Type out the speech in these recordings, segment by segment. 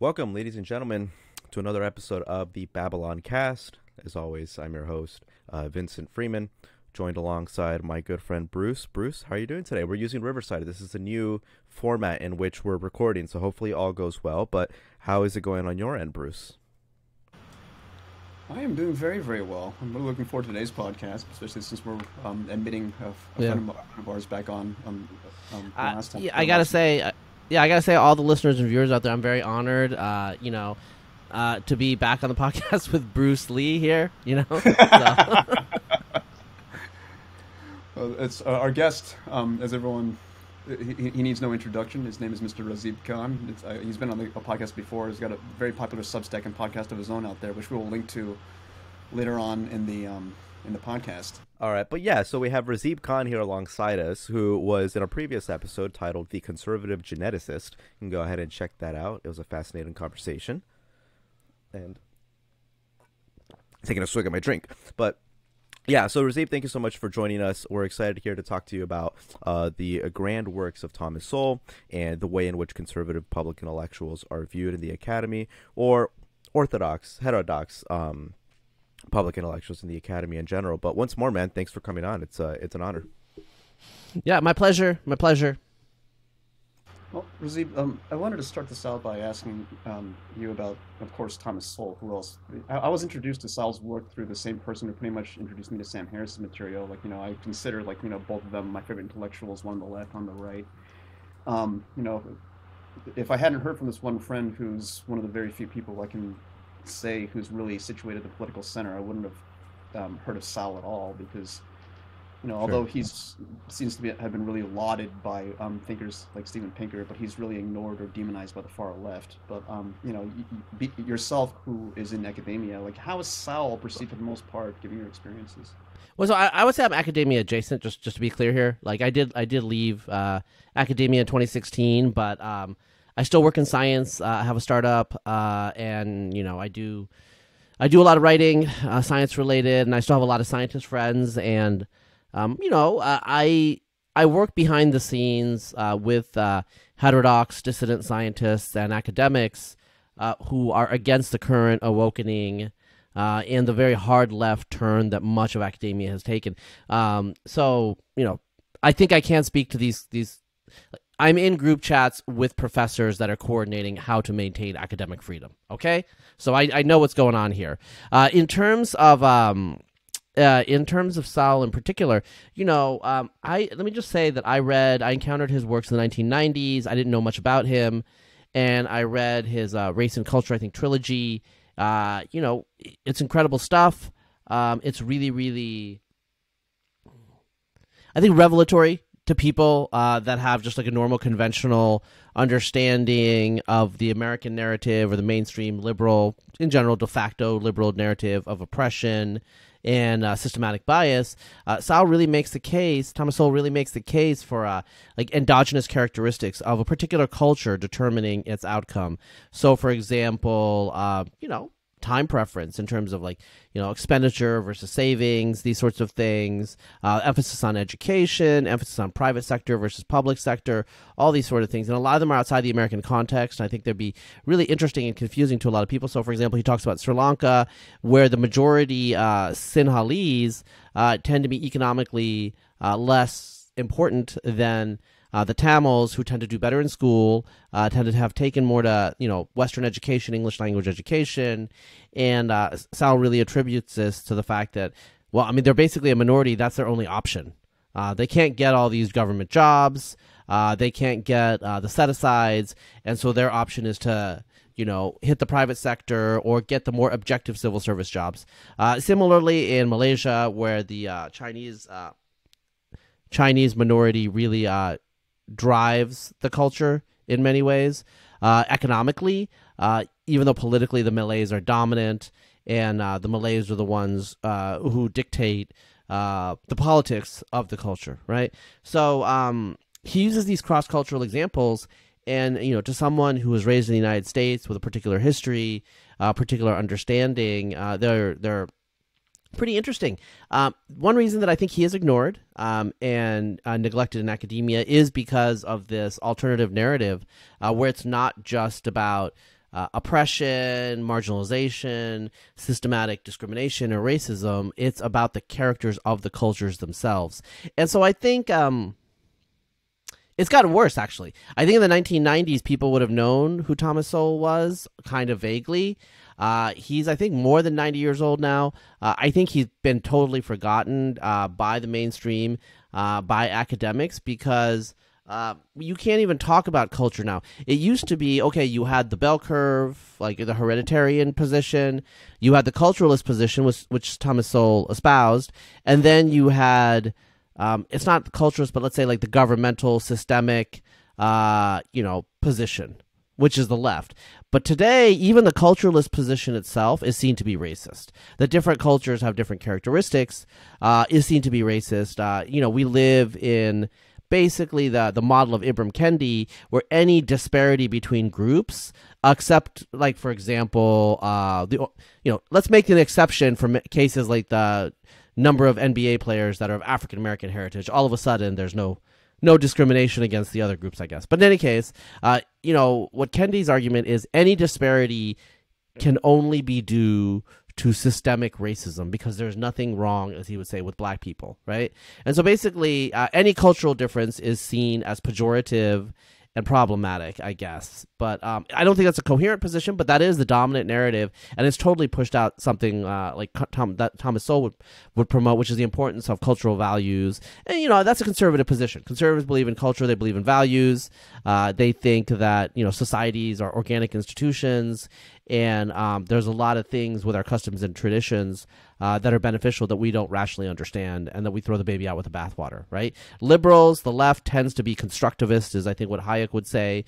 Welcome, ladies and gentlemen, to another episode of the Babylon Cast. As always, I'm your host, Vincent Freeman, joined alongside my good friend Bruce. Bruce, how are you doing today? We're using Riverside. This is a new format in which we're recording, so hopefully all goes well. But how is it going on your end, Bruce? I am doing very, very well. I'm really looking forward to today's podcast, especially since we're admitting a friend of ours back on last time. I gotta say, all the listeners and viewers out there, I'm very honored, to be back on the podcast with Bruce Lee here. It's our guest, as everyone. He needs no introduction. His name is Mr. Razib Khan. He's been on a podcast before. He's got a very popular Substack and podcast of his own out there, which we will link to later on in the podcast. All right, but yeah, so we have Razib Khan here alongside us, who was in a previous episode titled The Conservative Geneticist. You can go ahead and check that out. It was a fascinating conversation. And taking a swig of my drink. But yeah, so Razib, thank you so much for joining us. We're excited here to talk to you about the grand works of Thomas Sowell and the way in which conservative public intellectuals are viewed in the academy, or heterodox public intellectuals in the academy in general. But once more, man, thanks for coming on. It's an honor. Yeah, my pleasure. My pleasure. Well, Razib, I wanted to start this out by asking you about, of course, Thomas Sowell. Who else? I was introduced to Sowell's work through the same person who pretty much introduced me to Sam Harris's material. I consider both of them my favorite intellectuals, one on the left, on the right. If I hadn't heard from this one friend, who's one of the very few people I can say who's really situated at the political center, I wouldn't have heard of Sowell at all, because although he's seems to have been really lauded by thinkers like Steven Pinker, but he's really ignored or demonized by the far left. But yourself, who is in academia, how is Sowell perceived for the most part, given your experiences? Well, so I would say I'm academia adjacent, just to be clear here. I did leave academia in 2016, but I still work in science. I have a startup, and I do a lot of writing, science related, and I still have a lot of scientist friends. And I work behind the scenes with heterodox dissident scientists and academics who are against the current awakening and the very hard left turn that much of academia has taken. So I think I can speak to these. I'm in group chats with professors that are coordinating how to maintain academic freedom. Okay, so I know what's going on here. In terms of Sowell in particular, let me just say that I encountered his works in the 1990s. I didn't know much about him, and I read his Race and Culture, I think, trilogy. It's incredible stuff. It's really, really, I think, revelatory to people that have just a normal, conventional understanding of the American narrative or the mainstream liberal, in general, de facto liberal narrative of oppression and systematic bias. Thomas Sowell really makes the case for endogenous characteristics of a particular culture determining its outcome. So, for example, time preference in terms of expenditure versus savings, these sorts of things, emphasis on education, emphasis on private sector versus public sector, all these sort of things. And a lot of them are outside the American context. And I think they'd be really interesting and confusing to a lot of people. So, for example, he talks about Sri Lanka, where the majority Sinhalese tend to be economically less important than the Tamils, who tend to do better in school, tend to have taken more to, Western education, English language education. And Sowell really attributes this to the fact that, they're basically a minority. That's their only option. They can't get all these government jobs. They can't get the set-asides. And so their option is to, hit the private sector or get the more objective civil service jobs. Similarly, in Malaysia, where the Chinese minority really drives the culture in many ways. Economically, even though politically the Malays are dominant, and the Malays are the ones who dictate the politics of the culture, right? So he uses these cross-cultural examples, and to someone who was raised in the United States with a particular history, particular understanding, they're pretty interesting. One reason that I think he is ignored and neglected in academia is because of this alternative narrative where it's not just about oppression, marginalization, systematic discrimination, or racism. It's about the characters of the cultures themselves. And so I think it's gotten worse, actually. I think in the 1990s, people would have known who Thomas Sowell was, kind of vaguely. He's, I think, more than 90 years old now. I think he's been totally forgotten by the mainstream, by academics, because you can't even talk about culture now. It used to be, okay, you had the bell curve, like the hereditarian position. You had the culturalist position, which Thomas Sowell espoused. And then you had, it's not culturalist, but let's say like the governmental, systemic, position, which is the left. But today, even the culturalist position itself is seen to be racist. The different cultures have different characteristics, is seen to be racist. We live in basically the model of Ibram Kendi, where any disparity between groups, except, like, for example, let's make an exception for cases like the number of NBA players that are of African American heritage. All of a sudden, there's no discrimination against the other groups, I guess. But in any case, what Kendi's argument is, any disparity can only be due to systemic racism, because there's nothing wrong, as he would say, with black people, right? And so basically, any cultural difference is seen as pejorative and problematic, I guess. But I don't think that's a coherent position, but that is the dominant narrative, and it's totally pushed out something like that Thomas Sowell would promote, which is the importance of cultural values. And, that's a conservative position. Conservatives believe in culture, they believe in values. They think that, societies are organic institutions, and there's a lot of things with our customs and traditions that are beneficial that we don't rationally understand, and that we throw the baby out with the bathwater, right? Liberals, the left, tends to be constructivist, is I think what Hayek would say.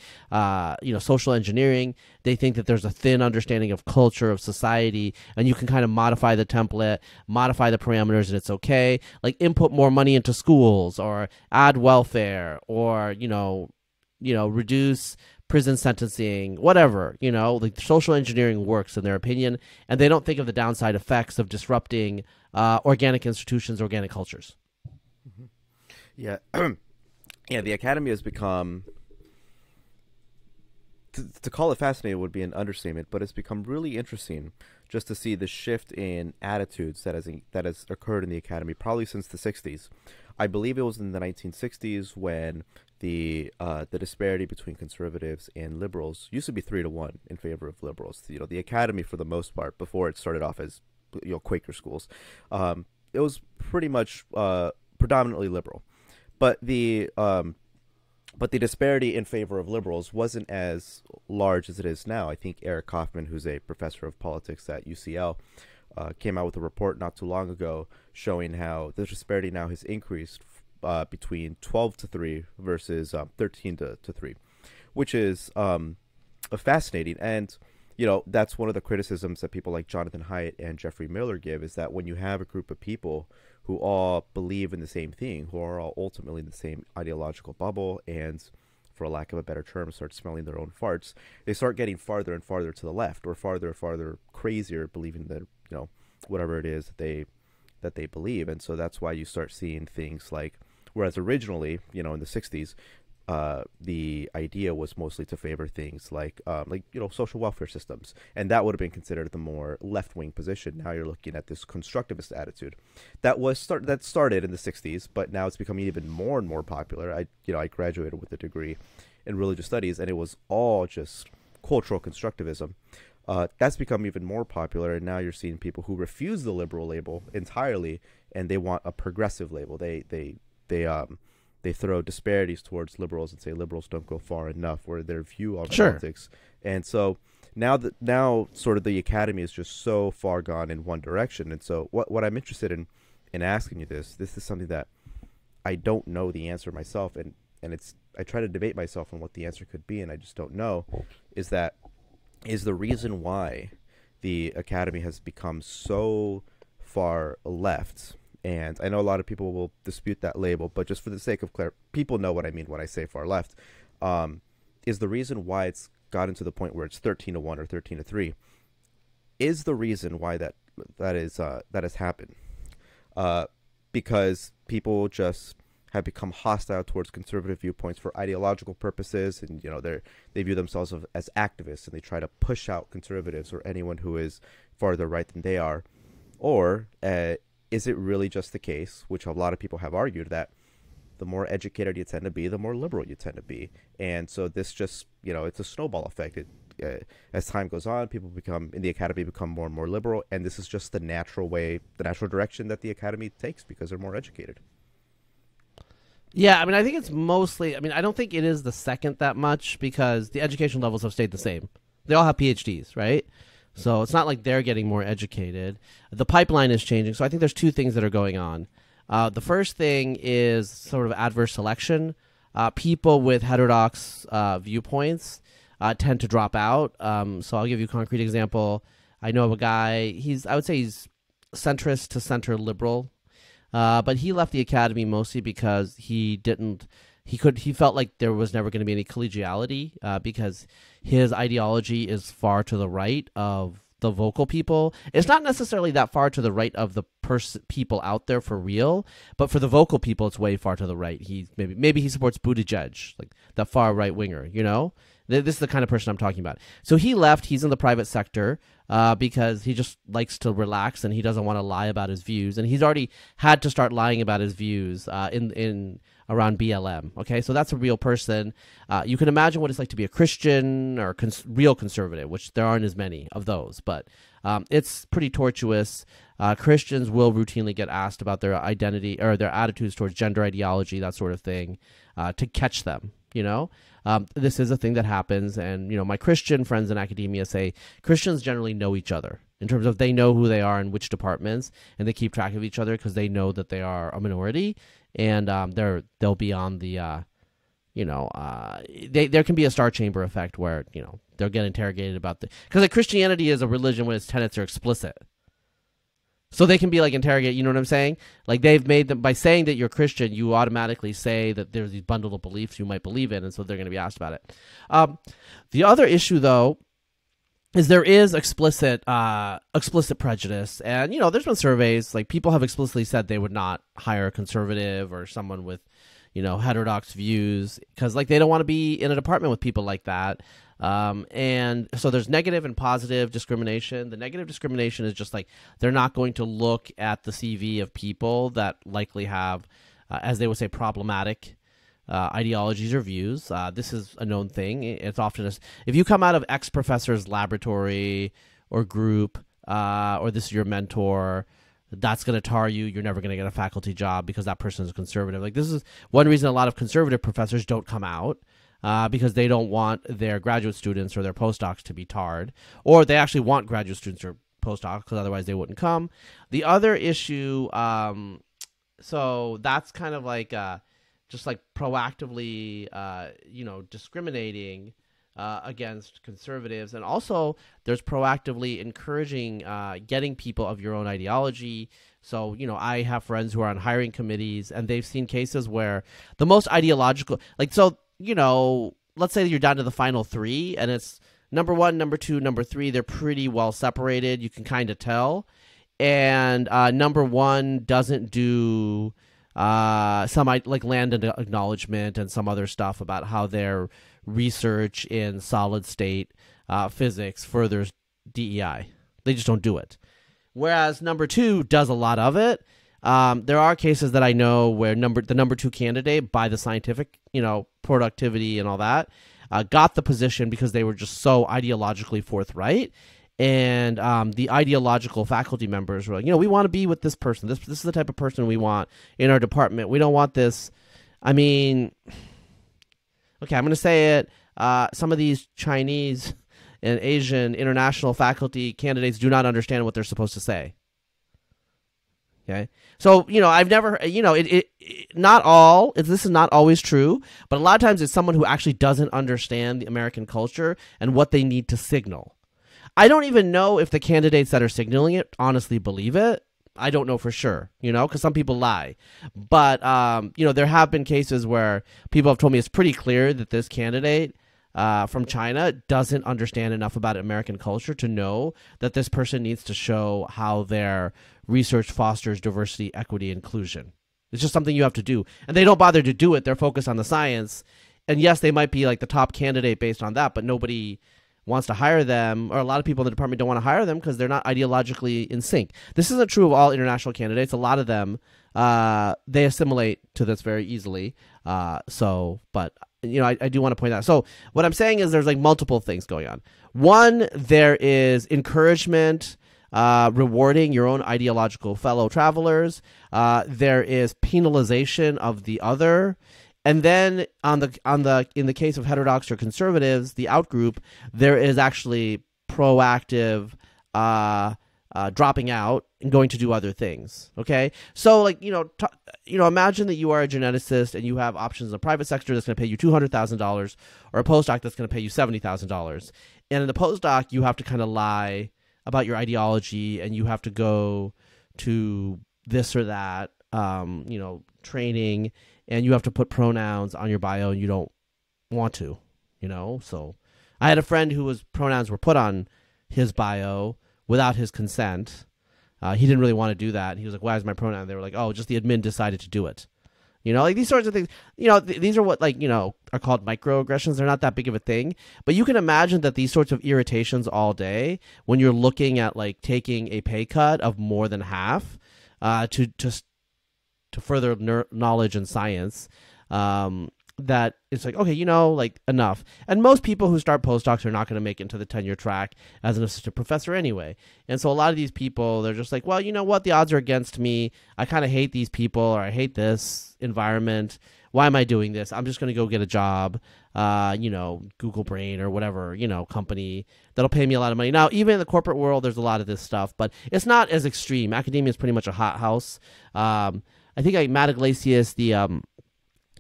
Social engineering, they think that there's a thin understanding of culture, of society, and you can kind of modify the template, modify the parameters, and it's okay. Like, input more money into schools, or add welfare, or, reduce prison sentencing, whatever, like social engineering works in their opinion, and they don't think of the downside effects of disrupting organic institutions, organic cultures. Mm-hmm. Yeah. Yeah, the academy has become, to call it fascinating would be an understatement, but it's become really interesting just to see the shift in attitudes that has occurred in the academy probably since the 60s. I believe it was in the 1960s when the disparity between conservatives and liberals used to be 3-1 in favor of liberals. The academy, for the most part, before it started off as Quaker schools, it was pretty much predominantly liberal, but the disparity in favor of liberals wasn't as large as it is now. I think Eric Kaufman, who's a professor of politics at UCL, came out with a report not too long ago showing how the disparity now has increased between 12-3 versus 13-3, which is fascinating. And that's one of the criticisms that people like Jonathan Haidt and Jeffrey Miller give, is that when you have a group of people who all believe in the same thing, who are all ultimately in the same ideological bubble, and, for a lack of a better term, start smelling their own farts, they start getting farther and farther to the left, or farther and farther crazier, believing that whatever it is that they believe. And so that's why you start seeing things like, whereas originally, in the 60s, the idea was mostly to favor things like social welfare systems, and that would have been considered the more left-wing position. Now you're looking at this constructivist attitude that started in the 60s, but now it's becoming even more and more popular. I graduated with a degree in religious studies, and it was all just cultural constructivism. That's become even more popular, and now you're seeing people who refuse the liberal label entirely, and they want a progressive label. They throw disparities towards liberals and say liberals don't go far enough, or their view on politics. And so now sort of the academy is just so far gone in one direction. And so what I'm interested in asking you this is something that I don't know the answer myself, and I try to debate myself on what the answer could be, and I just don't know, is the reason why the academy has become so far left. And I know a lot of people will dispute that label, but just for the sake of clarity, people know what I mean when I say far left, is the reason why it's gotten to the point where it's 13-1 or 13-3, is the reason why that has happened. Because people just have become hostile towards conservative viewpoints for ideological purposes, and they view themselves as activists, and they try to push out conservatives or anyone who is farther right than they are? Or is it really just the case, which a lot of people have argued, that the more educated you tend to be, the more liberal you tend to be? And so this just, it's a snowball effect. As time goes on, people in the academy become more and more liberal, and this is just the natural direction that the academy takes because they're more educated. Yeah, I mean, I think it's mostly, I don't think it is the second that much because the education levels have stayed the same. They all have PhDs, right? So it's not like they're getting more educated. The pipeline is changing. So I think there's two things that are going on. The first thing is sort of adverse selection. People with heterodox viewpoints tend to drop out. So I'll give you a concrete example. I know of a guy, I would say he's centrist to center liberal, but he left the academy mostly because he felt like there was never going to be any collegiality because his ideology is far to the right of the vocal people. It's not necessarily that far to the right of the people out there for real, but for the vocal people, it's way far to the right. Maybe he supports Buttigieg, like that far right winger. This is the kind of person I'm talking about. So he left. He's in the private sector because he just likes to relax and he doesn't want to lie about his views. And he's already had to start lying about his views in around BLM. Okay, so that's a real person. You can imagine what it's like to be a Christian or real conservative, which there aren't as many of those, but it's pretty tortuous. Christians will routinely get asked about their identity or their attitudes towards gender ideology, that sort of thing, to catch them. This is a thing that happens, and my Christian friends in academia say Christians generally know each other in terms of they know who they are in which departments, and they keep track of each other because they know that they are a minority, and they'll be on the there can be a star chamber effect where they'll get interrogated about because Christianity is a religion when its tenets are explicit. So they can be interrogate, you know what I'm saying? Like they've made them, by saying that you're Christian, you automatically say that there's these bundle of beliefs you might believe in, and so they're going to be asked about it. The other issue, though, is there is explicit prejudice. And, there's been surveys, people have explicitly said they would not hire a conservative or someone with, heterodox views because, they don't want to be in a department with people like that. And so there's negative and positive discrimination. The negative discrimination is just they're not going to look at the CV of people that likely have, as they would say, problematic ideologies or views. This is a known thing. It's often if you come out of X professor's laboratory or group, or this is your mentor, that's going to tar you. You're never going to get a faculty job because that person is conservative. This is one reason a lot of conservative professors don't come out. Because they don't want their graduate students or their postdocs to be tarred, or they actually want graduate students or postdocs because otherwise they wouldn't come. The other issue, so that's kind of just proactively, discriminating against conservatives, and also there's proactively encouraging getting people of your own ideology. So, I have friends who are on hiring committees, and they've seen cases where the most ideological, let's say you're down to the final three and it's number 1, number 2, number 3, they're pretty well separated. You can kind of tell. And number 1 doesn't do some land acknowledgement and some other stuff about how their research in solid state physics furthers DEI. They just don't do it. Whereas number 2 does a lot of it. There are cases that I know where the number 2 candidate, by the scientific, productivity and all that, got the position because they were just so ideologically forthright. And the ideological faculty members were we want to be with this person. This is the type of person we want in our department. We don't want this. Okay, I'm going to say it. Some of these Chinese and Asian international faculty candidates do not understand what they're supposed to say. Okay. So, I've never, not all, this is not always true, but a lot of times it's someone who actually doesn't understand the American culture and what they need to signal. I don't even know if the candidates that are signaling it honestly believe it. I don't know for sure, because some people lie. But, there have been cases where people have told me it's pretty clear that this candidate from China doesn't understand enough about American culture to know that this person needs to show how their research fosters diversity, equity, inclusion. It's just something you have to do. And they don't bother to do it. They're focused on the science. And yes, they might be like the top candidate based on that, but nobody wants to hire them, or a lot of people in the department don't want to hire them because they're not ideologically in sync. This isn't true of all international candidates. A lot of them, they assimilate to this very easily. But I do want to point out. So what I'm saying is there's like multiple things going on. One, there is encouragement, rewarding your own ideological fellow travelers. There is penalization of the other. And then in the case of heterodox or conservatives, the outgroup, there is actually proactive dropping out and going to do other things. Okay, so like imagine that you are a geneticist and you have options in the private sector that's going to pay you $200,000, or a postdoc that's going to pay you $70,000. And in the postdoc, you have to kind of lie about your ideology, and you have to go to this or that, training. And you have to put pronouns on your bio, and you don't want to, So I had a friend whose pronouns were put on his bio without his consent. He didn't really want to do that. He was like, "Why is my pronoun?" They were like, "Oh, just the admin decided to do it." Like these sorts of things. These are what are called microaggressions. They're not that big of a thing, but you can imagine that these sorts of irritations all day, when you're looking at like taking a pay cut of more than half, to further knowledge and science, that it's like, okay, enough. And most people who start postdocs are not going to make it into the tenure track as an assistant professor anyway. And so a lot of these people, they're just like, well, you know what? The odds are against me. I kind of hate these people, or I hate this environment. Why am I doing this? I'm just going to go get a job, Google Brain or whatever, company that'll pay me a lot of money. Now, even in the corporate world, there's a lot of this stuff, but it's not as extreme. Academia is pretty much a hothouse. I think Matt Iglesias, the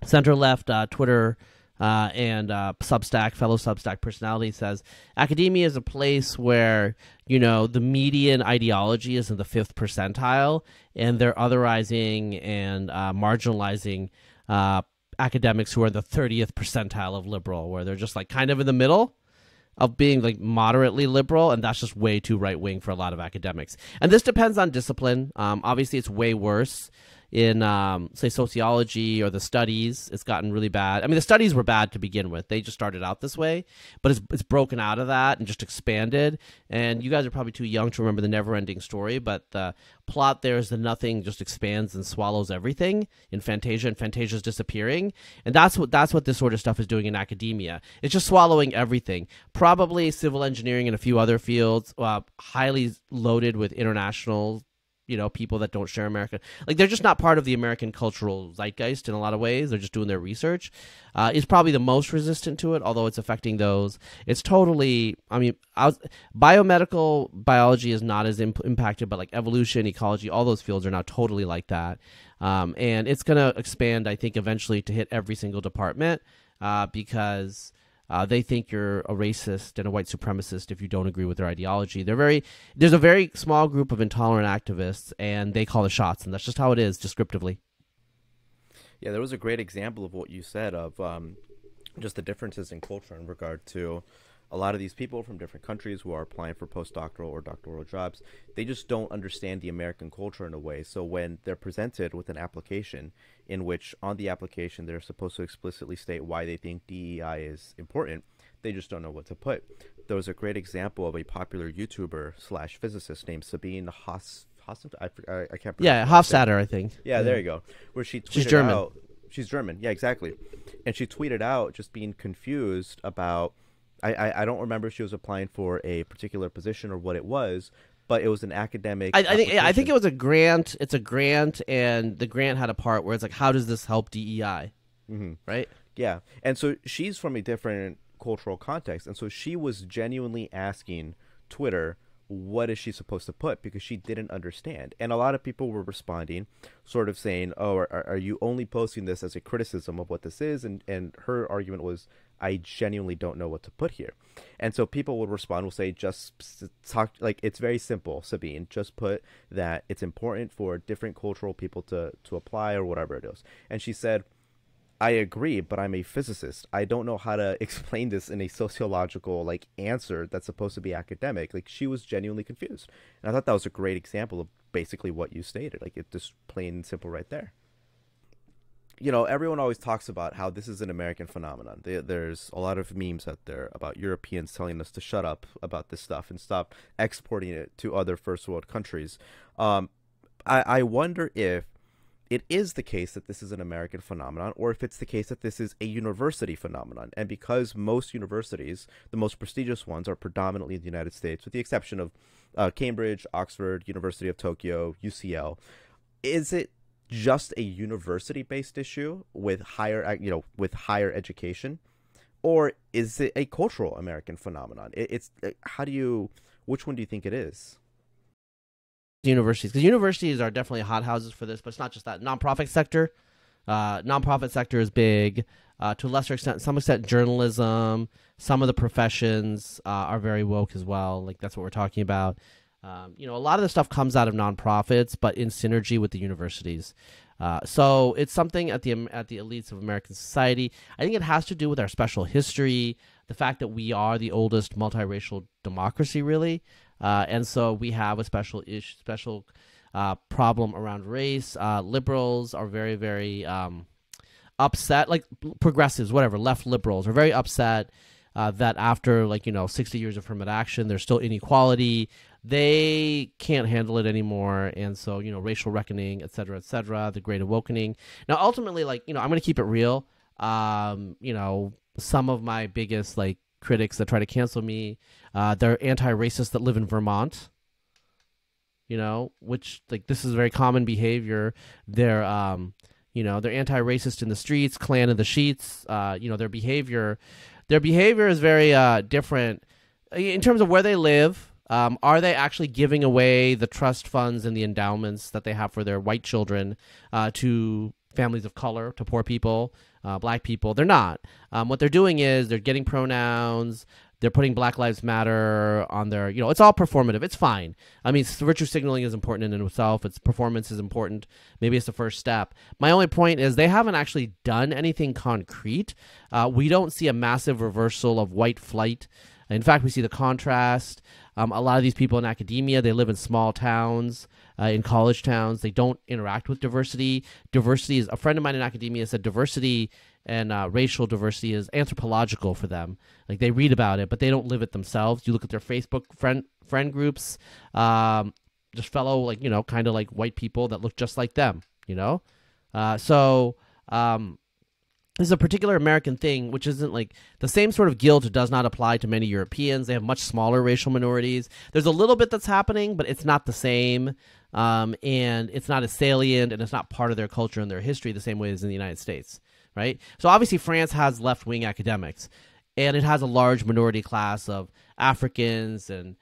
center-left Twitter and fellow Substack personality, says academia is a place where, the median ideology is in the 5th percentile, and they're otherizing and marginalizing academics who are in the 30th percentile of liberal, where they're just like kind of in the middle of being like moderately liberal, and that's just way too right-wing for a lot of academics. And this depends on discipline. Obviously, it's way worse in, say, sociology or the studies. It's gotten really bad. I mean, the studies were bad to begin with. They just started out this way, but it's broken out of that and just expanded. And you guys are probably too young to remember the never-ending story, but the plot there is that nothing just expands and swallows everything in Fantasia, and Fantasia's disappearing. And that's what this sort of stuff is doing in academia. It's just swallowing everything. Probably civil engineering and a few other fields, highly loaded with international people that don't share America. Like, they're just not part of the American cultural zeitgeist in a lot of ways. They're just doing their research. Is probably the most resistant to it, although it's affecting those. It's totally, biomedical biology is not as impacted, but like evolution, ecology, all those fields are now totally like that. And it's going to expand, I think, eventually to hit every single department, because they think you're a racist and a white supremacist if you don't agree with their ideology. There's a very small group of intolerant activists, and they call the shots, and that's just how it is, descriptively. Yeah, there was a great example of what you said of just the differences in culture in regard to a lot of these people from different countries who are applying for postdoctoral or doctoral jobs. They just don't understand the American culture in a way. So when they're presented with an application in which on the application they're supposed to explicitly state why they think DEI is important, they just don't know what to put. There was a great example of a popular YouTuber / physicist named Sabine Haas. I can't pronounce Yeah, Hofstadter, I think. Yeah, there you go. Where she tweeted She's German. out. She's German. Yeah, exactly. And she tweeted out just being confused about, I don't remember if she was applying for a particular position or what it was, but it was an academic. I think it was a grant. It's a grant, and the grant had a part where it's like, how does this help DEI? Mm-hmm. Right? Yeah. And so she's from a different cultural context, and so she was genuinely asking Twitter, what is she supposed to put, because she didn't understand. And a lot of people were responding sort of saying, oh, are you only posting this as a criticism of what this is? And her argument was, I genuinely don't know what to put here. And so people would respond, will say, just talk, like, it's very simple, Sabine, just put that it's important for different cultural people to apply or whatever it is. And she said, I agree, but I'm a physicist. I don't know how to explain this in a sociological answer that's supposed to be academic. She was genuinely confused. And I thought that was a great example of basically what you stated. It's just plain and simple right there. everyone always talks about how this is an American phenomenon. There's a lot of memes out there about Europeans telling us to shut up about this stuff and stop exporting it to other first world countries. I wonder if it is the case that this is an American phenomenon, or if it's the case that this is a university phenomenon. And because most universities, the most prestigious ones, are predominantly in the United States, with the exception of Cambridge, Oxford, University of Tokyo, UCL, is it just a university-based issue with higher education, or is it a cultural American phenomenon? Which one do you think it is? Universities, because universities are definitely hothouses for this, but it's not just that. Nonprofit sector is big. To a lesser extent, some extent, journalism, some of the professions are very woke as well. Like, that's what we're talking about. A lot of the stuff comes out of nonprofits, but in synergy with the universities. So it's something at the elites of American society. I think it has to do with our special history, the fact that we are the oldest multiracial democracy, really. And so we have a special problem around race. Liberals are very, very upset, like progressives, whatever, left liberals are very upset that after 60 years of affirmative action, there's still inequality. They can't handle it anymore. And so, racial reckoning, et cetera, the Great Awakening. Now, ultimately, I'm going to keep it real. Some of my biggest critics that try to cancel me, they're anti-racists that live in Vermont, which this is very common behavior. They're anti-racist in the streets, Klan in the sheets. Their behavior is very different in terms of where they live. Are they actually giving away the trust funds and the endowments that they have for their white children to families of color, to poor people, black people? They're not. What they're doing is they're getting pronouns. They're putting Black Lives Matter on their, it's all performative. It's fine. I mean, virtue signaling is important in and of itself. Its performance is important. Maybe it's the first step. My only point is they haven't actually done anything concrete. We don't see a massive reversal of white flight. In fact, we see the contrast. A lot of these people in academia, they live in small towns, in college towns. They don't interact with diversity. Diversity is, a friend of mine in academia said diversity and racial diversity is anthropological for them. Like, they read about it, but they don't live it themselves. You look at their Facebook friend groups, just fellow, kind of like white people that look just like them, this is a particular American thing, which isn't the same sort of guilt does not apply to many Europeans. They have much smaller racial minorities. There's a little bit that's happening, but it's not the same. And it's not as salient, and it's not part of their culture and their history the same way as in the United States, right? So obviously France has left-wing academics, and it has a large minority class of Africans and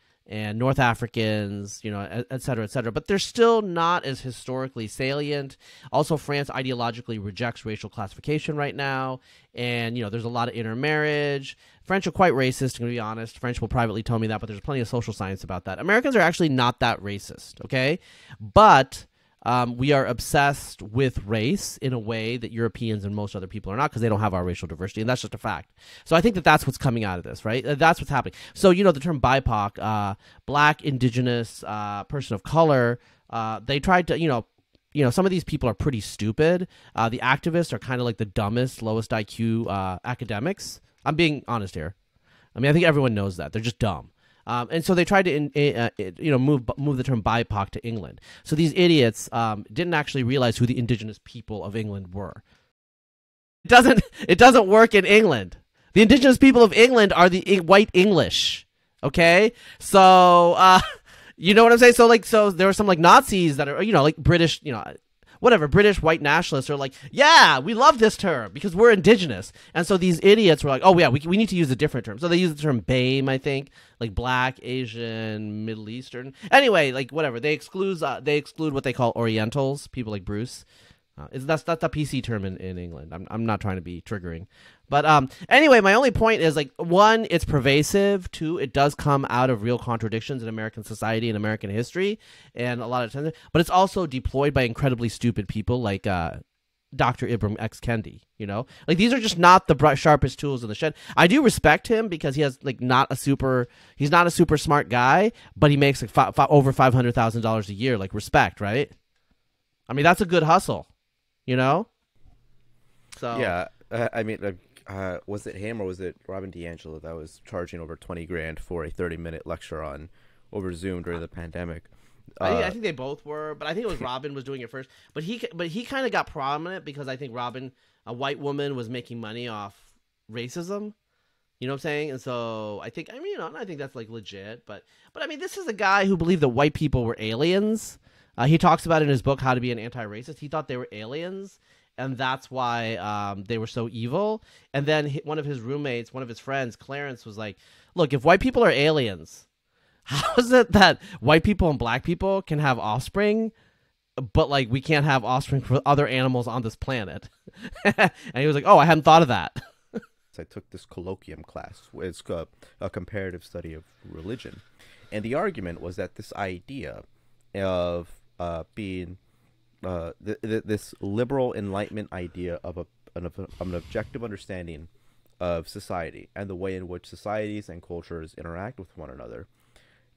North Africans, et cetera, et cetera. But they're still not as historically salient. Also, France ideologically rejects racial classification right now. And, there's a lot of intermarriage. French are quite racist, to be honest. French will privately tell me that, but there's plenty of social science about that. Americans are actually not that racist, okay? But we are obsessed with race in a way that Europeans and most other people are not, because they don't have our racial diversity, and that's just a fact. So I think that that's what's coming out of this, right? That's what's happening. So, the term BIPOC, Black, Indigenous, person of color, they tried to, some of these people are pretty stupid. The activists are kind of like the dumbest, lowest IQ academics. I'm being honest here. I mean, I think everyone knows that. They're just dumb. And so they tried to, move the term BIPOC to England. So these idiots didn't actually realize who the indigenous people of England were. It doesn't work in England. The indigenous people of England are the white English. Okay, so you know what I'm saying. So there were some Nazis that are British, British white nationalists are like, yeah, we love this term because we're indigenous. And so these idiots were like, oh, yeah, we need to use a different term. So they use the term BAME, I think, Black, Asian, Middle Eastern. Anyway, whatever. They exclude what they call Orientals, people like Bruce. That's a PC term in England. I'm not trying to be triggering. But anyway, my only point is, one, it's pervasive. Two, it does come out of real contradictions in American society and American history, and a lot of times. But it's also deployed by incredibly stupid people like Dr. Ibram X. Kendi. These are just not the sharpest tools in the shed. I do respect him because he has he's not a super smart guy, but he makes over $500,000 a year. Respect, right? I mean, that's a good hustle. So Yeah, I mean, was it him or was it Robin DiAngelo that was charging over 20 grand for a 30-minute lecture on over Zoom during the pandemic? I think they both were, but I think it was Robin was doing it first. But he kind of got prominent because I think Robin, a white woman, was making money off racism. You know what I'm saying? And so I think, I mean, I think that's like legit. But I mean, this is a guy who believed that white people were aliens. He talks about in his book How to Be an Anti-Racist. He thought they were aliens, and that's why they were so evil. And then one of his roommates, one of his friends, Clarence, was like, "Look, if white people are aliens, how is it that white people and black people can have offspring, but like we can't have offspring for other animals on this planet?" And he was like, "Oh, I hadn't thought of that." I took this colloquium class. It's a comparative study of religion. And the argument was that this idea of being this liberal enlightenment idea of an objective understanding of society and the way in which societies and cultures interact with one another,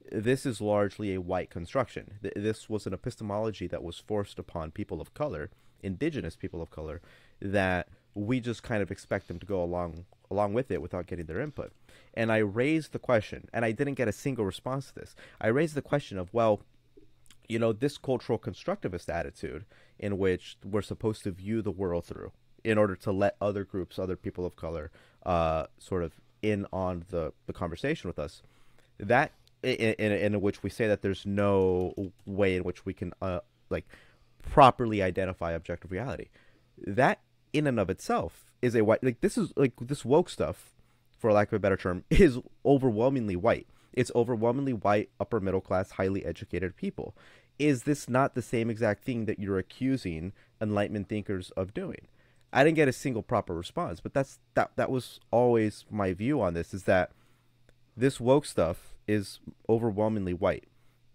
this is largely a white construction. This was an epistemology that was forced upon people of color, indigenous people of color, that we just kind of expect them to go along with it without getting their input. And I raised the question, and I didn't get a single response to this. I raised the question of, well, you know, this cultural constructivist attitude in which we're supposed to view the world through in order to let other groups, other people of color, sort of in on the conversation with us, that in which we say that there's no way in which we can like properly identify objective reality. That in and of itself is a white, like this is like this woke stuff, for lack of a better term, is overwhelmingly white. It's overwhelmingly white, upper middle class, highly educated people. Is this not the same exact thing that you're accusing Enlightenment thinkers of doing? I didn't get a single proper response, but that was always my view on this, is that this woke stuff is overwhelmingly white.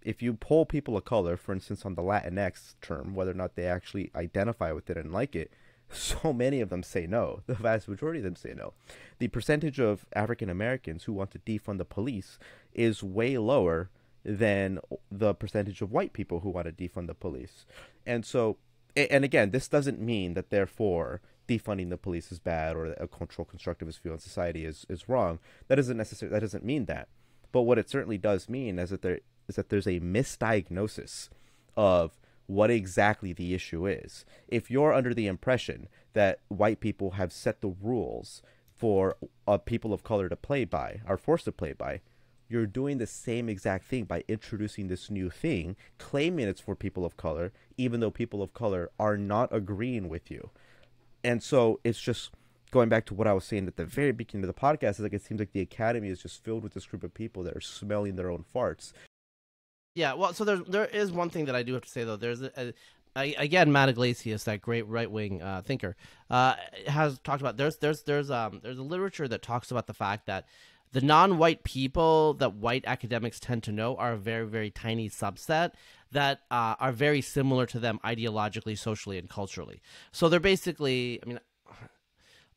If you poll people of color, for instance, on the Latinx term, whether or not they actually identify with it and like it, so many of them say no. The vast majority of them say no. The percentage of African Americans who want to defund the police is way lower than the percentage of white people who want to defund the police. And so, and again, this doesn't mean that therefore defunding the police is bad or a cultural constructivist view on society is wrong. That doesn't mean that. But what it certainly does mean is that there's a misdiagnosis of what exactly the issue is. If you're under the impression that white people have set the rules for people of color to play by, are forced to play by, you're doing the same exact thing by introducing this new thing, claiming it's for people of color, even though people of color are not agreeing with you. And so it's just going back to what I was saying at the very beginning of the podcast, is like it seems like the academy is just filled with this group of people that are smelling their own farts. Yeah, well, so there is one thing that I do have to say, though. There's again, Matt Iglesias, that great right wing thinker, has talked about there's a literature that talks about the fact that the non-white people that white academics tend to know are a very, very tiny subset that are very similar to them ideologically, socially, and culturally. So they're basically, I mean,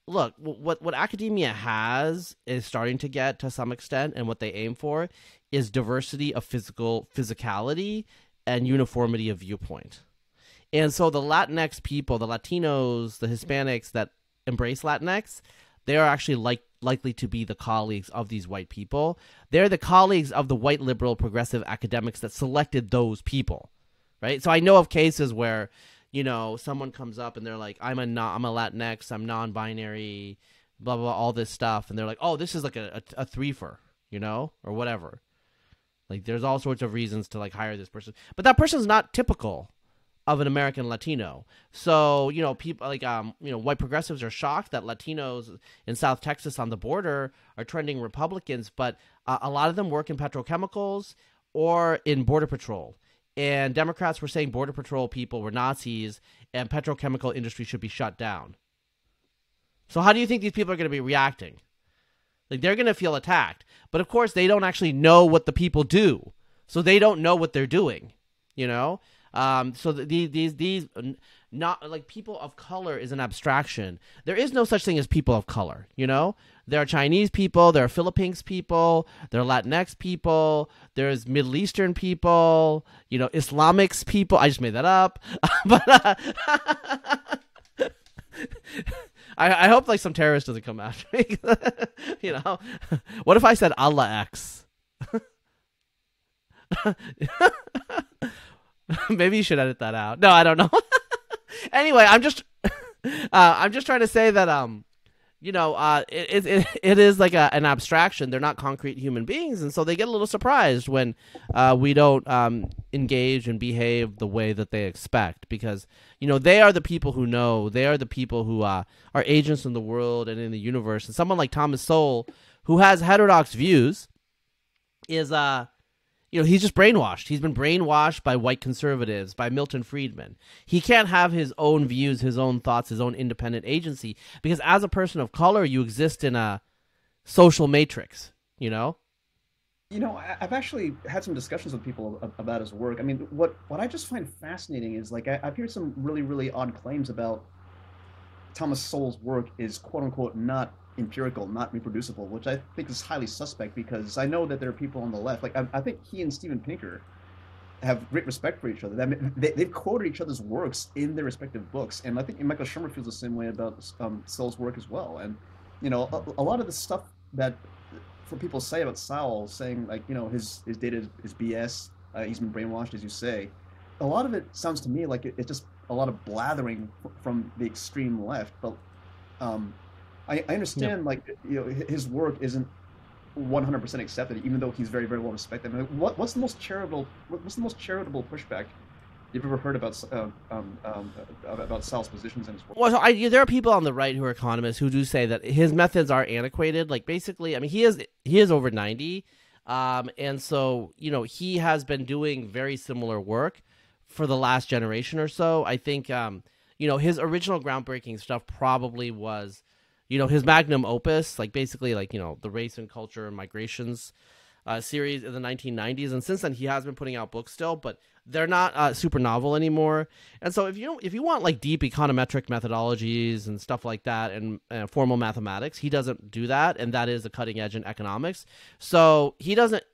look, what academia has is starting to get to some extent, and what they aim for is diversity of physicality and uniformity of viewpoint. And so the Latinx people, the Latinos, the Hispanics that embrace Latinx, they are actually likely to be the colleagues of these white people. They're the colleagues of the white liberal progressive academics that selected those people, right? So I know of cases where, you know, someone comes up and they're like, I'm a Latinx, I'm non-binary, blah, blah, blah, all this stuff. And they're like, oh, this is like a threefer, you know, or whatever. Like, there's all sorts of reasons to, like, hire this person. But that person's not typical of an American Latino. So, you know, people like, white progressives are shocked that Latinos in South Texas on the border are trending Republicans, but a lot of them work in petrochemicals or in Border Patrol. And Democrats were saying Border Patrol people were Nazis and petrochemical industry should be shut down. So how do you think these people are going to be reacting? Like, they're going to feel attacked. But, of course, they don't actually know what the people do. So they don't know what they're doing, you know? So these not like people of color is an abstraction. There is no such thing as people of color, you know? There are Chinese people, there are Philippines people, there are Latinx people, there's Middle Eastern people, you know, Islamics people. I just made that up. I hope like some terrorist doesn't come after me. You know, what if I said Allah X? Maybe you should edit that out. No, I don't know. Anyway, I'm just trying to say that it is like an abstraction. They're not concrete human beings, and so they get a little surprised when we don't engage and behave the way that they expect, because they are the people who know. They are the people who are agents in the world and in the universe. And someone like Thomas Sowell, who has heterodox views, is he's just brainwashed. He's been brainwashed by white conservatives, by Milton Friedman. He can't have his own views, his own thoughts, his own independent agency, because as a person of color, you exist in a social matrix, I've actually had some discussions with people about his work. I mean, what I just find fascinating is, like, I've heard some really, really odd claims about Thomas Sowell's work is quote unquote not empirical, not reproducible, which I think is highly suspect, because I know that there are people on the left, like I think he and Steven Pinker have great respect for each other. They've quoted each other's works in their respective books, and I think Michael Shermer feels the same way about Sowell's work as well. And a lot of the stuff that for people say about Sowell, saying like his data is BS, he's been brainwashed, as you say, a lot of it sounds to me like it's just a lot of blathering from the extreme left. But I understand, like, his work isn't 100% accepted, even though he's very, very well respected. I mean, what's the most charitable pushback you've ever heard about Sowell's positions in his work? Well, so there are people on the right who are economists who do say that his methods are antiquated. Like, basically, I mean, he is over 90, and so he has been doing very similar work for the last generation or so. I think his original groundbreaking stuff probably was his magnum opus, like basically like the Race and Culture and Migrations series in the 1990s, and since then he has been putting out books still, but they're not super novel anymore. And so if you want like deep econometric methodologies and stuff like that, and formal mathematics, he doesn't do that, and that is the cutting edge in economics. So he doesn't,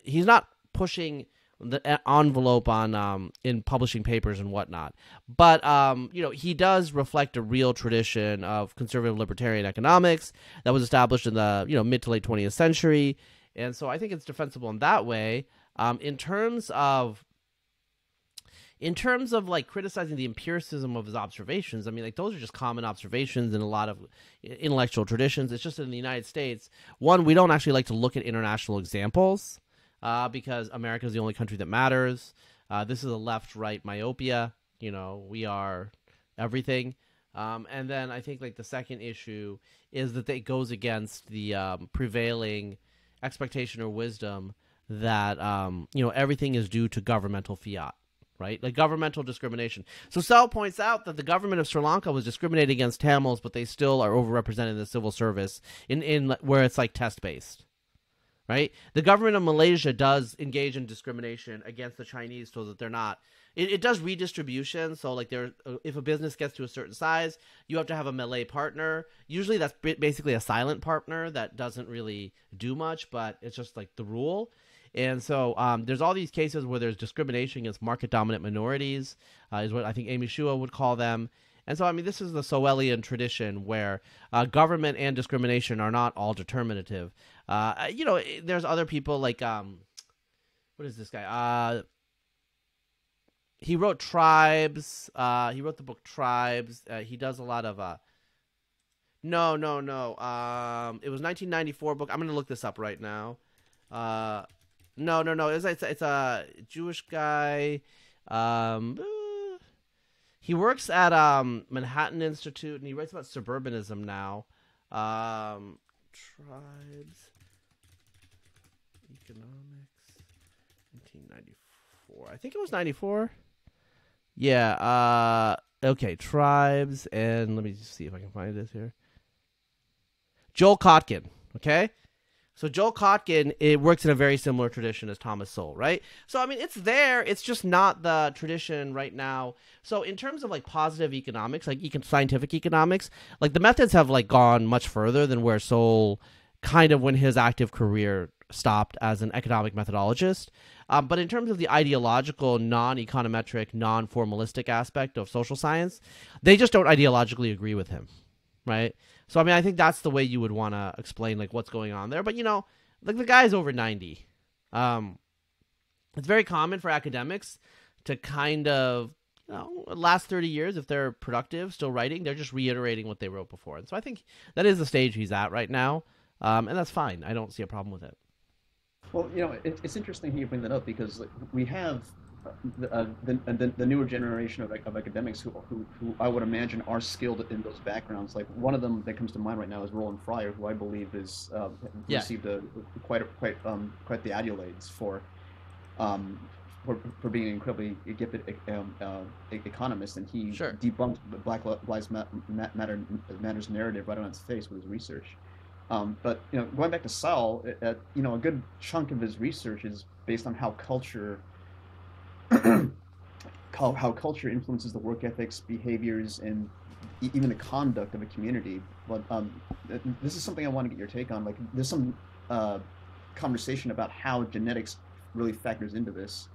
he's not pushing the envelope on in publishing papers and whatnot, but he does reflect a real tradition of conservative libertarian economics that was established in the mid to late 20th century, and so I think it's defensible in that way. In terms of like criticizing the empiricism of his observations, I mean, like, those are just common observations in a lot of intellectual traditions. It's just in the United States, we don't actually like to look at international examples. Because America is the only country that matters. This is a left-right myopia. We are everything. And then I think like the second issue is that it goes against the prevailing expectation or wisdom that everything is due to governmental fiat, right? Like governmental discrimination. So Sowell points out that the government of Sri Lanka was discriminating against Tamils, but they still are overrepresented in the civil service in where it's like test-based. Right? The government of Malaysia does engage in discrimination against the Chinese so that they're not. It does redistribution. So like if a business gets to a certain size, you have to have a Malay partner. Usually that's basically a silent partner that doesn't really do much, but it's just like the rule. And so there's all these cases where there's discrimination against market-dominant minorities, is what I think Amy Shua would call them. And so, I mean, this is the Sowellian tradition where government and discrimination are not all determinative. There's other people like, what is this guy? He wrote Tribes. He wrote the book Tribes. He does a lot of, no. It was 1994 book. I'm going to look this up right now. No. It's a Jewish guy. He works at Manhattan Institute, and he writes about suburbanism now. Tribes, economics, 1994. I think it was 94. Yeah. Okay. Tribes, and let me just see if I can find this here. Joel Kotkin. Okay. So Joel Kotkin, it works in a very similar tradition as Thomas Sowell, right? So, I mean, it's there. It's just not the tradition right now. So in terms of, like, positive economics, like scientific economics, like, the methods have, like, gone much further than where Sowell kind of when his active career stopped as an economic methodologist. But in terms of the ideological, non-econometric, non-formalistic aspect of social science, they just don't ideologically agree with him. right? So I mean, I think that's the way you would want to explain like what's going on there. But like the guy's over 90. It's very common for academics to kind of last 30 years, if they're productive, still writing, they're just reiterating what they wrote before. And so I think that is the stage he's at right now, and that's fine. I don't see a problem with it. Well, it's interesting you bring that up because we have the newer generation of academics who I would imagine are skilled in those backgrounds. Like one of them that comes to mind right now is Roland Fryer, who I believe is received quite the accolades for being an incredibly gifted economist, and he debunked the Black Lives Matters narrative right on its face with his research. But going back to Sowell, a good chunk of his research is based on how culture influences the work ethics, behaviors, and even the conduct of a community. But this is something I want to get your take on. Like, there's some conversation about how genetics really factors into this.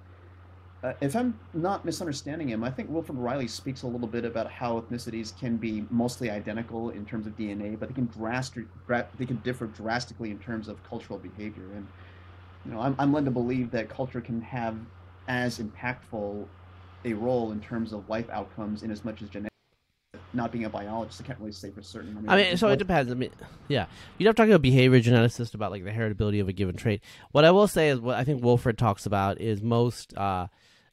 If I'm not misunderstanding him, I think Wilfred Riley speaks a little bit about how ethnicities can be mostly identical in terms of DNA, but they can differ drastically in terms of cultural behavior. And I'm led to believe that culture can have as impactful a role in terms of life outcomes in as much as genetics. Not being a biologist, I can't really say for certain. So it depends. Yeah, you'd have to talk to a behavior geneticist about like the heritability of a given trait. What I will say is what I think Wilfred talks about is most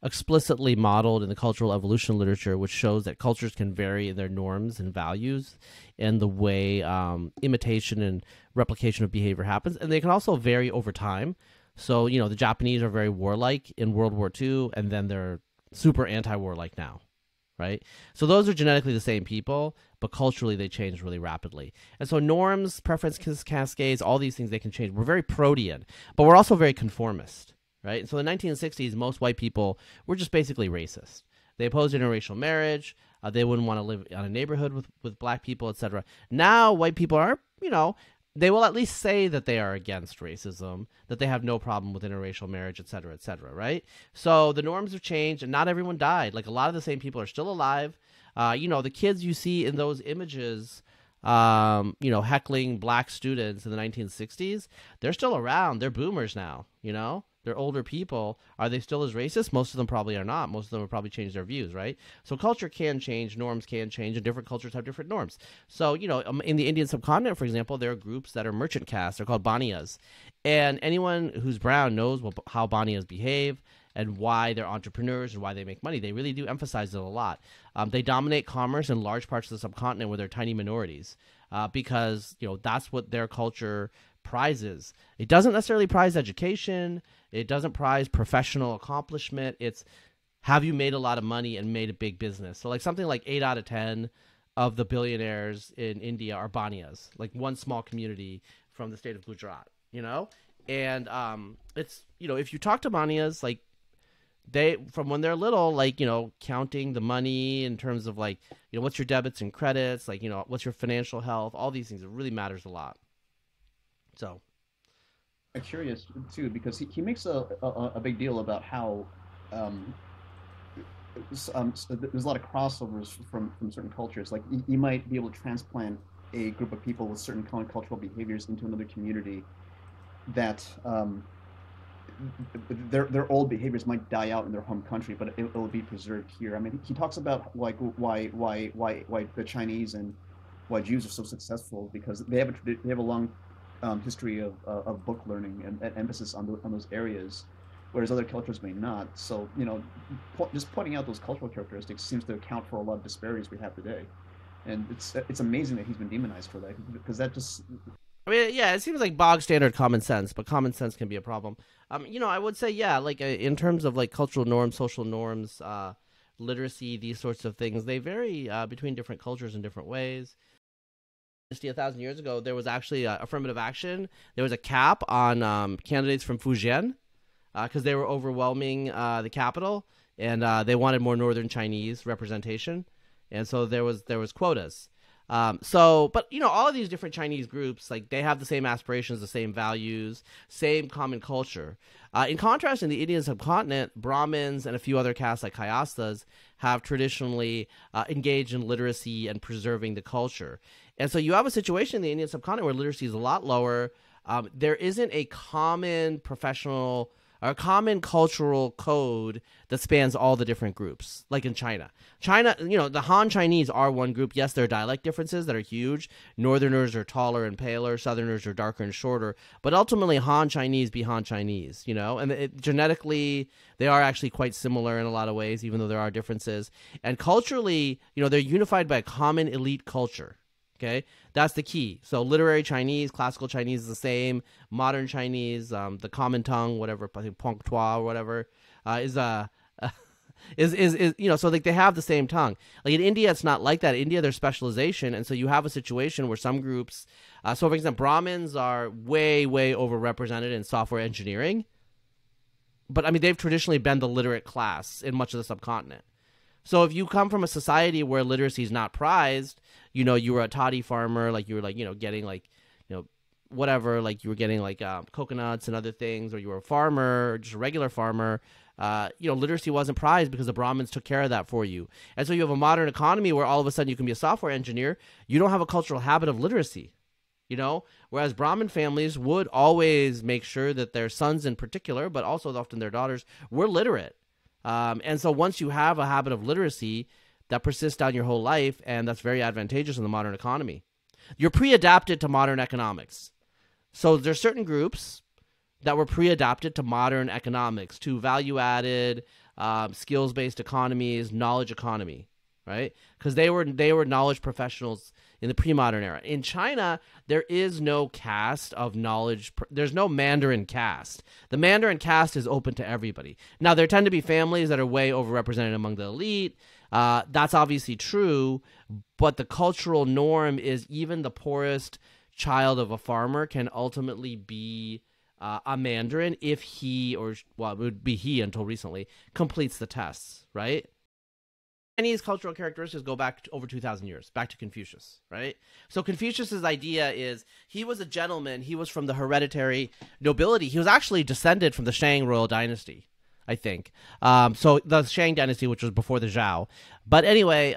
explicitly modeled in the cultural evolution literature, which shows that cultures can vary in their norms and values and the way imitation and replication of behavior happens. And they can also vary over time. So, the Japanese are very warlike in World War II, and then they're super anti-warlike now, right? So those are genetically the same people, but culturally they change really rapidly. And so norms, preferences, cascades, all these things, they can change. We're very protean, but we're also very conformist. Right? And so in the 1960s, most white people were just basically racist. They opposed interracial marriage. They wouldn't want to live in a neighborhood with black people, etc. Now, white people are, they will at least say that they are against racism, that they have no problem with interracial marriage, etc., right? So the norms have changed, and not everyone died. Like, a lot of the same people are still alive. The kids you see in those images, heckling black students in the 1960s, they're still around. They're boomers now, They're older people. Are they still as racist? Most of them probably are not. Most of them have probably changed their views, right? So culture can change, norms can change, and different cultures have different norms. So, in the Indian subcontinent, for example, there are groups that are merchant castes. They're called Baniyas. And anyone who's brown knows how Baniyas behave and why they're entrepreneurs and why they make money. They really do emphasize it a lot. They dominate commerce in large parts of the subcontinent where they're tiny minorities because, that's what their culture prizes. It doesn't necessarily prize education. It doesn't prize professional accomplishment. It's, have you made a lot of money and made a big business? So like something like 8 out of 10 of the billionaires in India are Baniyas, like one small community from the state of Gujarat, And it's, if you talk to Baniyas, like from when they're little, like, counting the money in terms of like, what's your debits and credits, like, what's your financial health, all these things, it really matters a lot. So I'm curious too, because he makes a big deal about how there's a lot of crossovers from certain cultures. Like you might be able to transplant a group of people with certain common cultural behaviors into another community that their old behaviors might die out in their home country, but it will be preserved here. I mean, he talks about like why the Chinese and why Jews are so successful, because they have a long history of book learning and emphasis on those areas, whereas other cultures may not. So just pointing out those cultural characteristics seems to account for a lot of disparities we have today, and it's amazing that he's been demonized for that, because that just. I mean, yeah, it seems like bog standard common sense, but common sense can be a problem. I would say, yeah, like in terms of like cultural norms, social norms, literacy, these sorts of things, they vary between different cultures in different ways. 1,000 years ago, there was actually affirmative action. There was a cap on candidates from Fujian because they were overwhelming the capital, and they wanted more Northern Chinese representation, and so there was quotas. But all of these different Chinese groups, like they have the same aspirations, the same values, same common culture. In contrast, in the Indian subcontinent, Brahmins and a few other castes like Kayasthas have traditionally engaged in literacy and preserving the culture. And so you have a situation in the Indian subcontinent where literacy is a lot lower. There isn't a common professional or common cultural code that spans all the different groups, like in China. China, the Han Chinese are one group. Yes, there are dialect differences that are huge. Northerners are taller and paler. Southerners are darker and shorter. But ultimately, Han Chinese be Han Chinese, And genetically, they are actually quite similar in a lot of ways, even though there are differences. And culturally, they're unified by a common elite culture. Okay, that's the key. So literary Chinese, classical Chinese is the same. Modern Chinese, the common tongue, whatever, I think Pongtua or whatever, so like they have the same tongue. Like in India, it's not like that. In India, there's specialization, and so you have a situation where some groups, so for example, Brahmins are way, way overrepresented in software engineering. But I mean, they've traditionally been the literate class in much of the subcontinent. So if you come from a society where literacy is not prized, you were a toddy farmer, like you were getting whatever, like you were getting coconuts and other things, or you were a farmer, or just a regular farmer, literacy wasn't prized because the Brahmins took care of that for you. And so you have a modern economy where all of a sudden you can be a software engineer. You don't have a cultural habit of literacy, whereas Brahmin families would always make sure that their sons in particular, but also often their daughters, were literate. And so once you have a habit of literacy, that persists down your whole life, and that's very advantageous in the modern economy. You're pre-adapted to modern economics. So there's certain groups that were pre-adapted to modern economics, to value-added, skills-based economies, knowledge economy, right? Because they were knowledge professionals in the pre-modern era. In China, there is no caste of knowledge. There's no Mandarin caste. The Mandarin caste is open to everybody. Now, there tend to be families that are way overrepresented among the elite. That's obviously true, but the cultural norm is even the poorest child of a farmer can ultimately be a Mandarin if he, it would be he until recently, completes the tests, right? Chinese cultural characteristics go back to over 2,000 years, back to Confucius, right? So Confucius's idea is he was a gentleman. He was from the hereditary nobility. He was actually descended from the Shang royal dynasty, I think. So the Shang dynasty, which was before the Zhao. But anyway,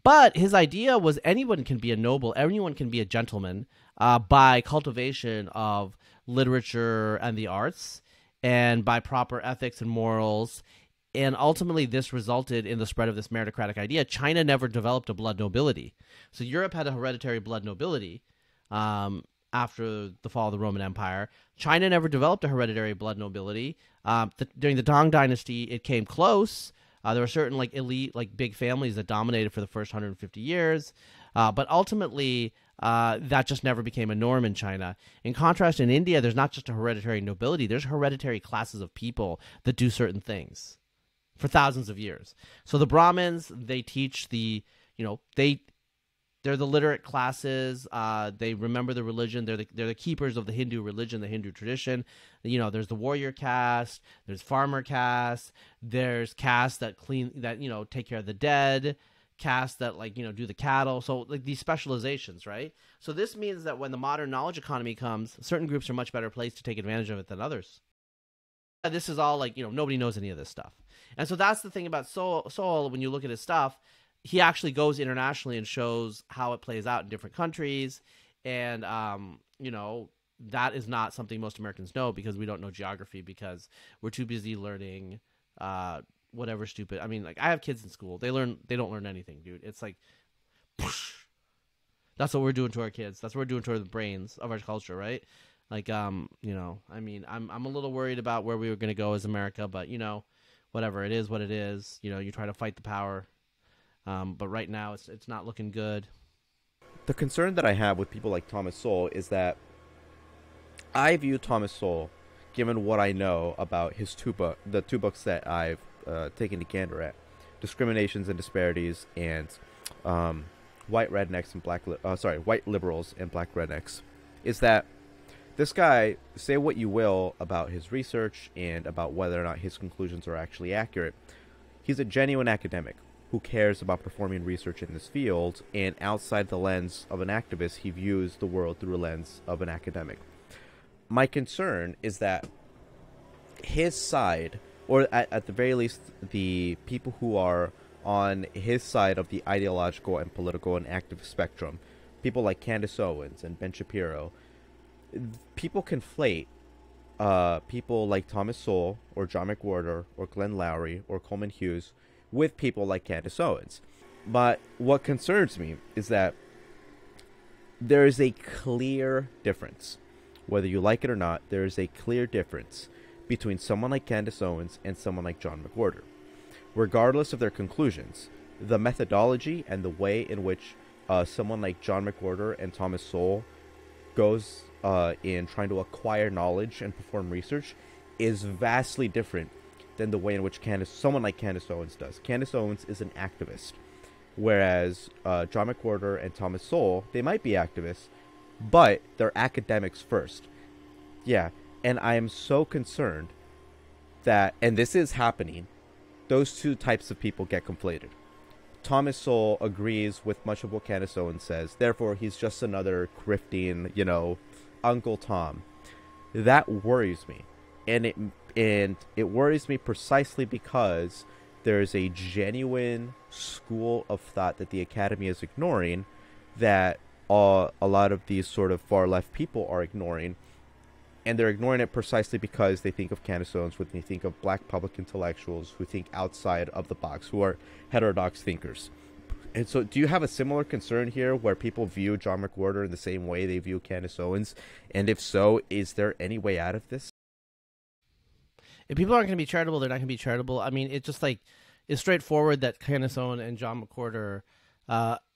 but his idea was anyone can be a noble, anyone can be a gentleman by cultivation of literature and the arts and by proper ethics and morals. And ultimately, this resulted in the spread of this meritocratic idea. China never developed a blood nobility. So Europe had a hereditary blood nobility after the fall of the Roman Empire. China never developed a hereditary blood nobility. During the Tang Dynasty, it came close. There were certain elite, big families that dominated for the first 150 years. But ultimately, that just never became a norm in China. In contrast, in India, there's not just a hereditary nobility. There's hereditary classes of people that do certain things for thousands of years. So the Brahmins, they teach they're the literate classes. They remember the religion. They're the keepers of the Hindu religion, the Hindu tradition. There's the warrior caste. There's farmer caste. There's castes that take care of the dead. Castes that do the cattle. So these specializations, right? So this means that when the modern knowledge economy comes, certain groups are much better placed to take advantage of it than others. This is all nobody knows any of this stuff. And so that's the thing about Sowell. When you look at his stuff, he actually goes internationally and shows how it plays out in different countries. And, that is not something most Americans know because we don't know geography because we're too busy learning whatever stupid. I mean, I have kids in school. They don't learn anything, dude. It's that's what we're doing to our kids. That's what we're doing to the brains of our culture, right? I'm a little worried about where we were going to go as America, but, whatever, it is what it is. You try to fight the power. But right now it's not looking good. The concern that I have with people like Thomas Sowell is that I view Thomas Sowell, given what I know about his the two books that I've taken a gander at, Discriminations and Disparities and White Rednecks and White Liberals and Black Rednecks, is that this guy, say what you will about his research and about whether or not his conclusions are actually accurate, he's a genuine academic who cares about performing research in this field, and outside the lens of an activist, he views the world through a lens of an academic. My concern is that his side, or at the very least, the people who are on his side of the ideological and political and activist spectrum, people like Candace Owens and Ben Shapiro, people conflate people like Thomas Sowell or John McWhorter or Glenn Loury or Coleman Hughes with people like Candace Owens. But what concerns me is that there is a clear difference. Whether you like it or not, there is a clear difference between someone like Candace Owens and someone like John McWhorter. Regardless of their conclusions, the methodology and the way in which someone like John McWhorter and Thomas Sowell goes in trying to acquire knowledge and perform research is vastly different than the way in which someone like Candace Owens does. Candace Owens is an activist, whereas John McWhorter and Thomas Sowell, they might be activists, but they're academics first. Yeah, and I am so concerned that, and this is happening, those two types of people get conflated. Thomas Sowell agrees with much of what Candace Owens says, therefore he's just another grifting, Uncle Tom. That worries me, and it worries me precisely because there is a genuine school of thought that the Academy is ignoring, that a lot of these sort of far left people are ignoring, and they're ignoring it precisely because they think of Candace Owens when they think of black public intellectuals who think outside of the box, who are heterodox thinkers. And so do you have a similar concern here where people view John McWhorter in the same way they view Candace Owens? And if so, is there any way out of this? If people aren't going to be charitable, they're not going to be charitable. I mean, it's just like, it's straightforward that Candace Owens and John McWhorter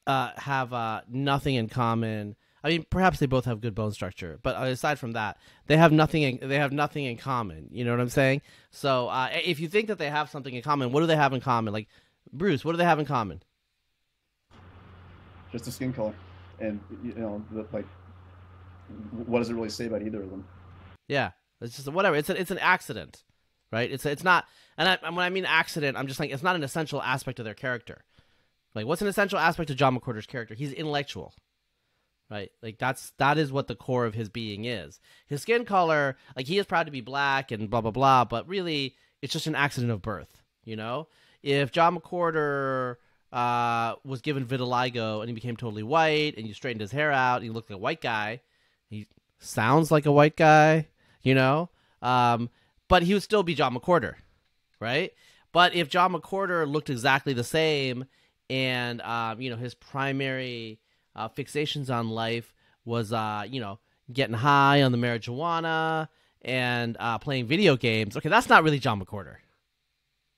have nothing in common. I mean, perhaps they both have good bone structure, but aside from that, they have nothing in common. You know what I'm saying? So if you think that they have something in common, what do they have in common? Like, Bruce, what do they have in common? Just the skin color, and what does it really say about either of them? Yeah, it's just whatever. It's an accident, right? It's not. And when I mean accident, I'm just like, it's not an essential aspect of their character. Like, what's an essential aspect of John McWhorter's character? He's intellectual. Right, like that is what the core of his being is. His skin color, like, he is proud to be black and blah blah blah, but really it's just an accident of birth. If John McWhorter was given vitiligo and he became totally white, and you straightened his hair out, and he looked like a white guy, he sounds like a white guy, but he would still be John McWhorter, right? But if John McWhorter looked exactly the same, and his primary fixations on life was, getting high on the marijuana and playing video games. Okay, that's not really John McWhorter,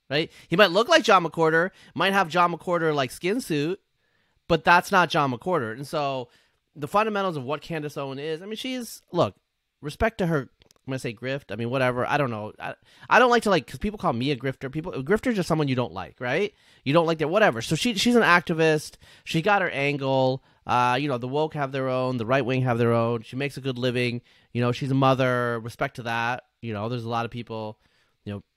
right? He might look like John McWhorter, might have John McWhorter like skin suit, but that's not John McWhorter. And so the fundamentals of what Candace Owens is, I mean, look, respect to her. I'm going to say grift. I mean, whatever. I don't know. I don't like to, because people call me a grifter. A grifter is just someone you don't like, right? You don't like that, whatever. So she's an activist. She got her angle. The woke have their own. The right wing have their own. She makes a good living. She's a mother. Respect to that. There's a lot of people,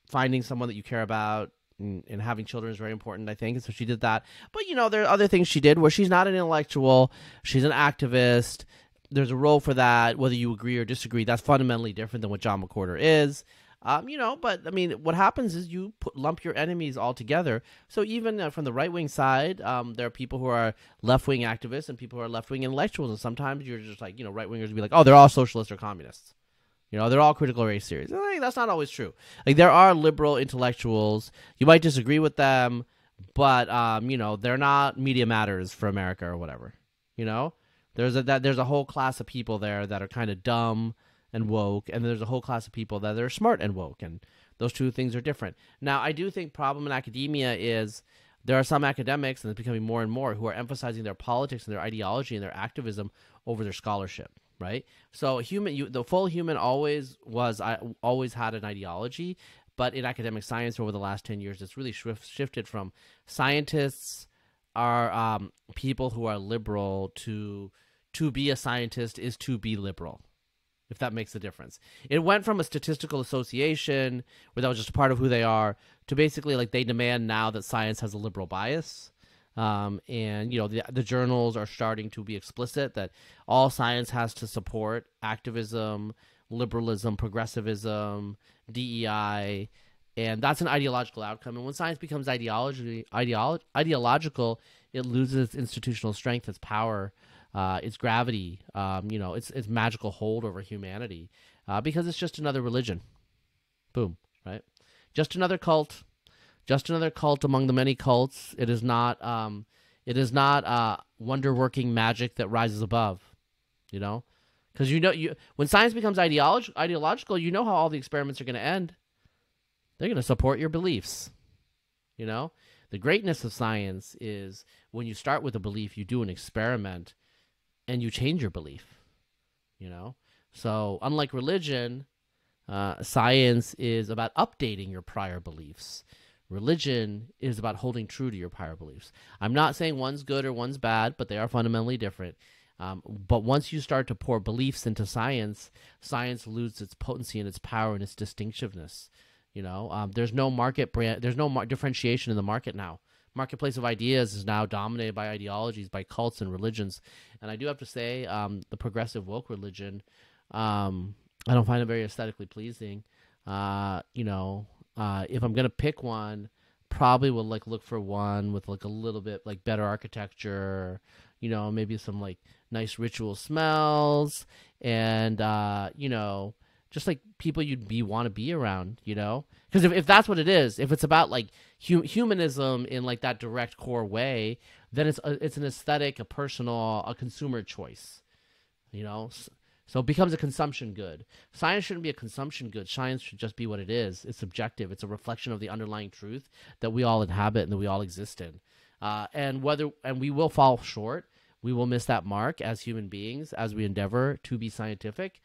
finding someone that you care about and having children is very important, I think. And so she did that. But, there are other things she did where she's not an intellectual. She's an activist. There's a role for that, whether you agree or disagree. That's fundamentally different than what John McWhorter is. But I mean, what happens is you lump your enemies all together. So even from the right-wing side, there are people who are left-wing activists and people who are left-wing intellectuals. And sometimes you're just like, right-wingers be like, oh, they're all socialists or communists. They're all critical race theories. That's not always true. Like, there are liberal intellectuals. You might disagree with them, but, they're not media matters for America or whatever, There's a whole class of people there that are kind of dumb and woke, and there's a whole class of people that are smart and woke, and those two things are different. Now, I do think problem in academia is there are some academics, and it's becoming more and more, who are emphasizing their politics and their ideology and their activism over their scholarship, right? So the full human always had an ideology, but in academic science over the last 10 years, it's really shifted from scientists are people who are liberal to be a scientist is to be liberal, if that makes a difference. It went from a statistical association where that was just a part of who they are to basically like they demand now that science has a liberal bias. And, the journals are starting to be explicit that all science has to support activism, liberalism, progressivism, DEI, And that's an ideological outcome. And when science becomes ideological, it loses its institutional strength, its power, its gravity, its magical hold over humanity, because it's just another religion. Boom, right? Just another cult. Just another cult among the many cults. It is not wonder-working magic that rises above, because when science becomes ideological, you know how all the experiments are going to end. They're going to support your beliefs. The greatness of science is when you start with a belief, you do an experiment, and you change your belief. So unlike religion, science is about updating your prior beliefs. Religion is about holding true to your prior beliefs. I'm not saying one's good or one's bad, but they are fundamentally different. But once you start to pour beliefs into science, science loses its potency and its power and its distinctiveness. There's no market brand. There's no differentiation in the market now. Marketplace of ideas is now dominated by ideologies, by cults and religions. And I do have to say, the progressive woke religion, I don't find it very aesthetically pleasing. If I'm gonna pick one, probably will look for one with a little bit better architecture, maybe some nice ritual smells, and just people you'd want to be around, because if that's what it is, if it's about humanism in that direct core way, then it's an aesthetic, a personal, a consumer choice, so it becomes a consumption good. Science shouldn't be a consumption good. Science should just be what it is. It's subjective. It's a reflection of the underlying truth that we all inhabit and that we all exist in. And we will fall short. We will miss that mark as human beings as we endeavor to be scientific.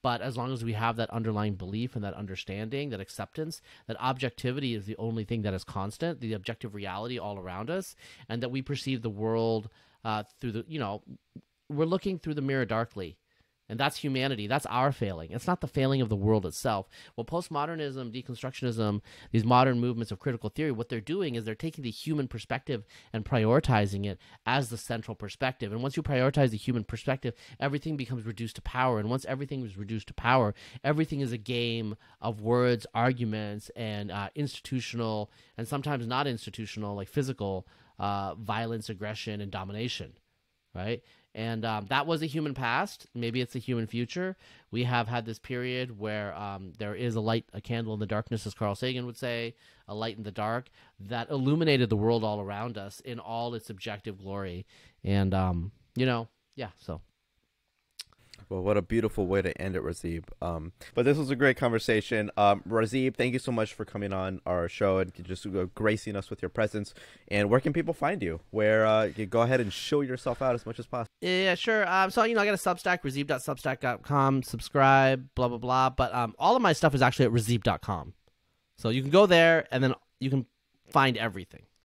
But as long as we have that underlying belief and that understanding, that acceptance, that objectivity is the only thing that is constant, the objective reality all around us, and that we perceive the world through we're looking through the mirror darkly. And that's humanity. That's our failing. It's not the failing of the world itself. Well, postmodernism, deconstructionism, these modern movements of critical theory, what they're doing is they're taking the human perspective and prioritizing it as the central perspective. And once you prioritize the human perspective, everything becomes reduced to power. And once everything is reduced to power, everything is a game of words, arguments, and institutional, and sometimes not institutional, physical violence, aggression, and domination, right? And that was a human past. Maybe it's a human future. We have had this period where there is a candle in the darkness, as Carl Sagan would say, a light in the dark that illuminated the world all around us in all its objective glory. And, so. Well, what a beautiful way to end it, Razib. But this was a great conversation. Razib, thank you so much for coming on our show and just gracing us with your presence. And where can people find you? Where you go ahead and show yourself out as much as possible. Yeah, sure. So, I got a Substack, razib.substack.com, subscribe, blah, blah, blah. But all of my stuff is actually at razib.com. So you can go there and then you can find everything.